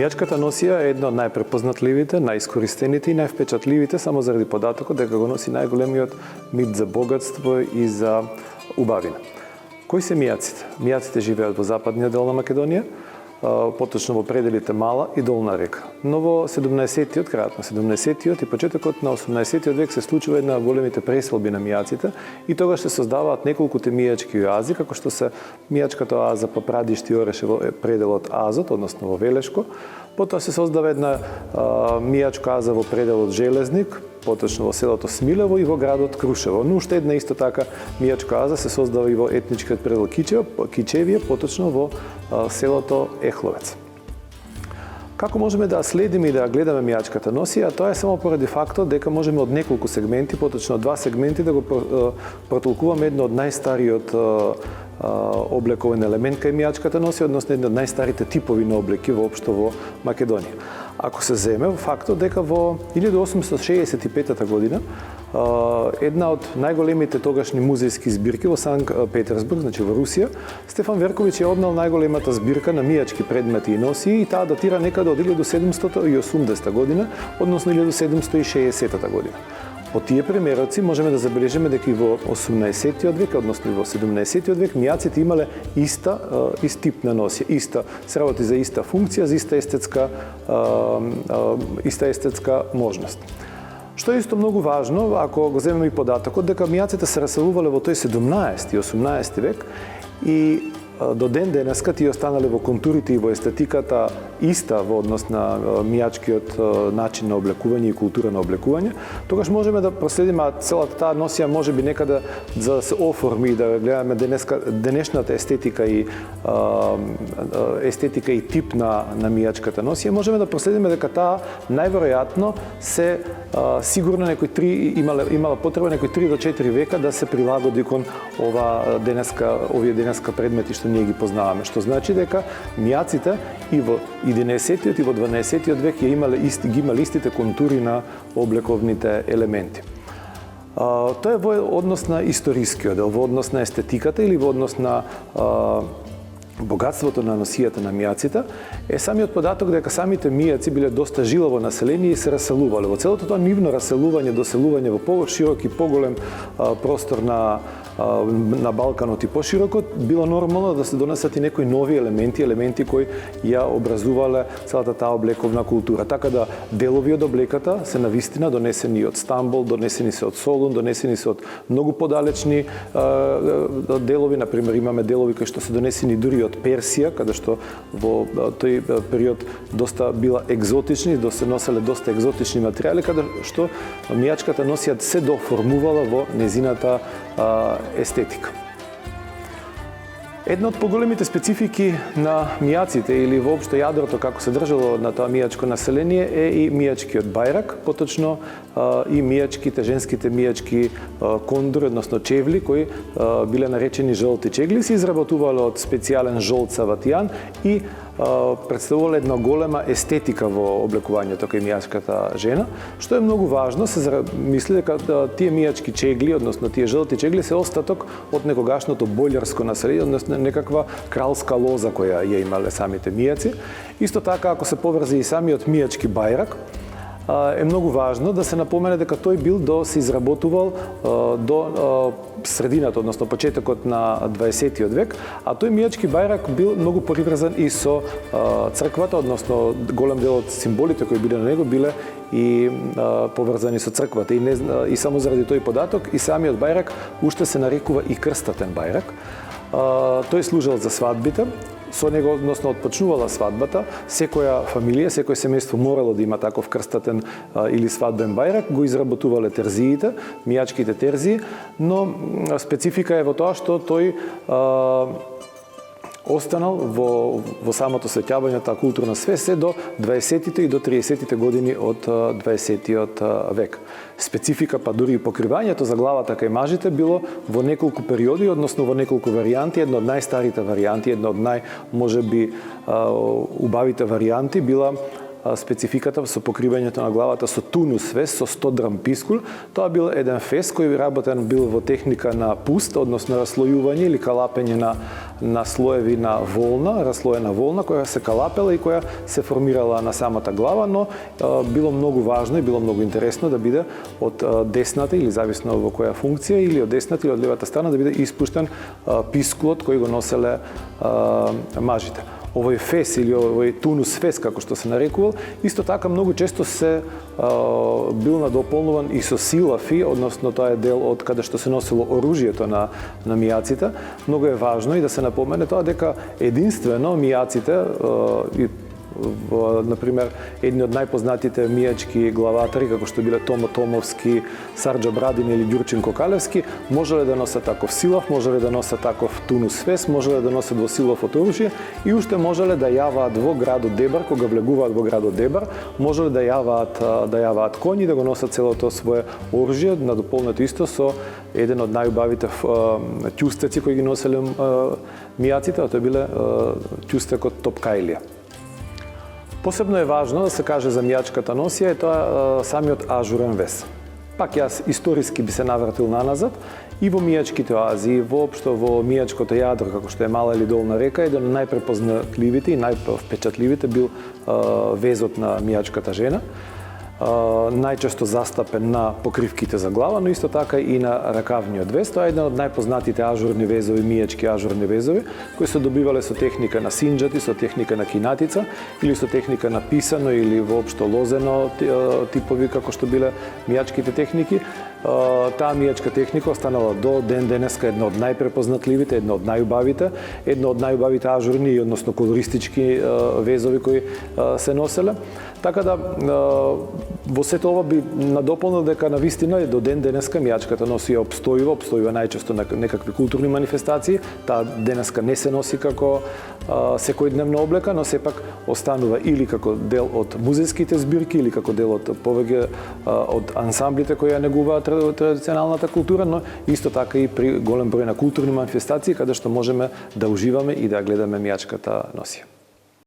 Мијачката носија е една од најпрепознатливите, најискористените и највпечатливите само заради податокот дека го носи најголемиот мит за богатство и за убавина. Кои се мијаците? Мијаците живеат во западниот дел на Македонија, поточно во пределите Мала и Долна река. Но во 17-тиот, крајот на 17-тиот и почетокот на 18-тиот век се случува една од големите преселби на мијаците и тогаш се создаваат неколку мијачки оази, како што се мијачката оаза по Прадишти и Ореше во пределот Азот, односно во Велешко. Потоа се создава една мијачка оаза во пределот Железник, поточно во селото Смилево и во градот Крушево. Но уште една исто така мијачка оаза се создава и во етничкиот предел Кичевие, поточно во селото Ехловец. Како можеме да следиме и да гледаме мијачката носија? Тоа е само поради фактот дека можеме од неколку сегменти, поточно од два сегменти, да го протолкуваме едно од најстариот облековен елемент кај мијачката носија, односно едно од најстарите типови на облеки воопшто во Македонија. Ако се земе фактот дека во 1865 година една од најголемите тогашни музејски збирки во Санкт Петерсбург, значи во Русија, Стефан Верковиќ е однел најголемата збирка на мијачки предмети и носии и таа датира некаде од 1780 година, односно 1760 година. По тие примероци можеме да забележиме дека и во 18-тиот век, односно и во 17-тиот век, мијаците имале ист тип на носија, се работи за иста функција, за иста естетска можност. Што е исто многу важно, ако го земеме и податокот, дека мијаците се раселувале во тој 17 и 18 век и до ден денеска тие останале во контурите и во естетиката иста во однос на мијачкиот начин на облекување и култура на облекување, тогаш можеме да проследиме целата таа носија можеби некаде за да се оформи и да гледаме денешната естетика и тип на мијачката носија, можеме да проследиме дека таа најверојатно се сигурно имала потреба некои 3 до 4 века да се прилагоди кон овие денеска предмети што ние ги познаваме, што значи дека мијаците и во 11-тиот и во 12-тиот век ги имале истите контури на облековните елементи. Тоа е во однос на историскиот дел, во однос на естетиката или во однос на богатството на носијата на мијаците, е самиот податок дека самите мијаци биле доста жилаво население и се раселувале. Во целото тоа нивно раселување, доселување во повширок и поголем простор на Балканот и пошироко, било нормално да се донесат и некои нови елементи кои ја образувале целата таа облековна култура. Така да делови од облеката се навистина донесени од Стамбул, донесени се од Солун, донесени се од многу подалечни делови, например имаме делови кои што се донесени дури од Персија, каде што во тој период доста била екзотични, се носеле доста екзотични материјали, каде што мијачката носија се доформувала во незината естетика. Една од поголемите специфики на мијаците или воопшто јадрото како се држало на тоа мијачко население е и мијачкиот бајрак, поточно и женските мијачки кондури, односно чевли, кои биле наречени жолти чегли, се изработувале од специјален жолт саватијан и представувале една голема естетика во облекувањето кај мијачката жена, што е многу важно. Се мисли дека тие мијачки чегли, односно тие жолти чегли се остаток од некогашното бољарско население, односно некаква кралска лоза која ја имале самите мијаци. Исто така, ако се поврзе и самиот мијачки бајрак, е многу важно да се напомене дека тој бил се изработувал до средината, односно почетокот на 20-тиот век, а тој мијачки бајрак бил многу приврзан и со црквата, односно голем дел од символите кои биле на него биле и поврзани со црквата. И само заради тој податок и самиот бајрак уште се нарекува и крстатен бајрак. Тој служел за свадбите. Со него, односно, отпочнувала свадбата, секоја фамилија, секој семејство морало да има таков крстатен или свадбен бајрак, го изработувале терзиите, мијачките терзии, но специфика е во тоа што тој останал во самото светјавање таа културна свест се до 20-тите и до 30-тите години од 20-тиот век. Специфика, па дури и покривањето за главата кај мажите било во неколку периоди, односно во неколку варијанти. Една од најстарите варијанти, една од можеби убавите варијанти била спецификата со покривањето на главата со тунус фес, со 100 драм пискул. Тоа бил еден фес кој работен бил во техника на пуст, односно раслојување или калапење на на слоеви на волна, раслоена волна која се калапела и која се формирала на самата глава, но било многу важно и било многу интересно да биде од десната или зависно во која функција или од десната или од левата страна да биде испуштен пискулот кој го носеле мажите. Овој фес или овој тунус фес, како што се нарекувал, исто така многу често се бил надополнуван и со силафи, односно тоа е дел од каде што се носило оружјето на мијаците. Многу е важно и да се напомене тоа дека единствено мијаците например, едни од најпознатите мијачки главатари, како што биле Томо Томовски, Сарџа Брадин или Ѓурчин Кокалевски, можеле да носат таков силав, можеле да носат таков тунус фес, можеле да носат во силав од оружје и уште можеле да јаваат во градот Дебар, кога влегуваат во градот Дебар, можеле да јаваат коњи, да го носат целото свое оружје, надополнето исто со еден од најубавите ќустеци кои ги носеле мијаците, а тоа биле ќустекот Топкајлија. Посебно е важно да се каже за мијачката носија е тоа самиот ажурен вес. Пак јас историски би се навратил наназад и во мијачките оази, и воопшто во мијачкото јадро, како што е Мала или Долна река, еден од најпрепознатливите и највпечатливите бил везот на мијачката жена, најчесто застапен на покривките за глава, но исто така и на ракавниот вез. Тоа е еден од најпознатите ажурни везови, мијачки ажурни везови, кои се добивале со техника на синџати, со техника на кинатица или со техника на писано или воопшто лозено типови како што биле мијачките техники. Таа мијачка техника останала до ден денеска една од најпрепознатливите, една од најубавите ажурни, односно колористички везови кои се носеле. Така да во сето ова би надополнил дека на вистина до ден денеска мијачката носија обстојува најчесто на некакви културни манифестации. Таа денеска не се носи како секојдневна облека, но сепак останува или како дел од музејските збирки или како дел од повеќе од ансамблите кои ја негуваат традиционалната култура, но исто така и при голем број на културни манифестации каде што можеме да уживаме и да гледаме мијачката носија.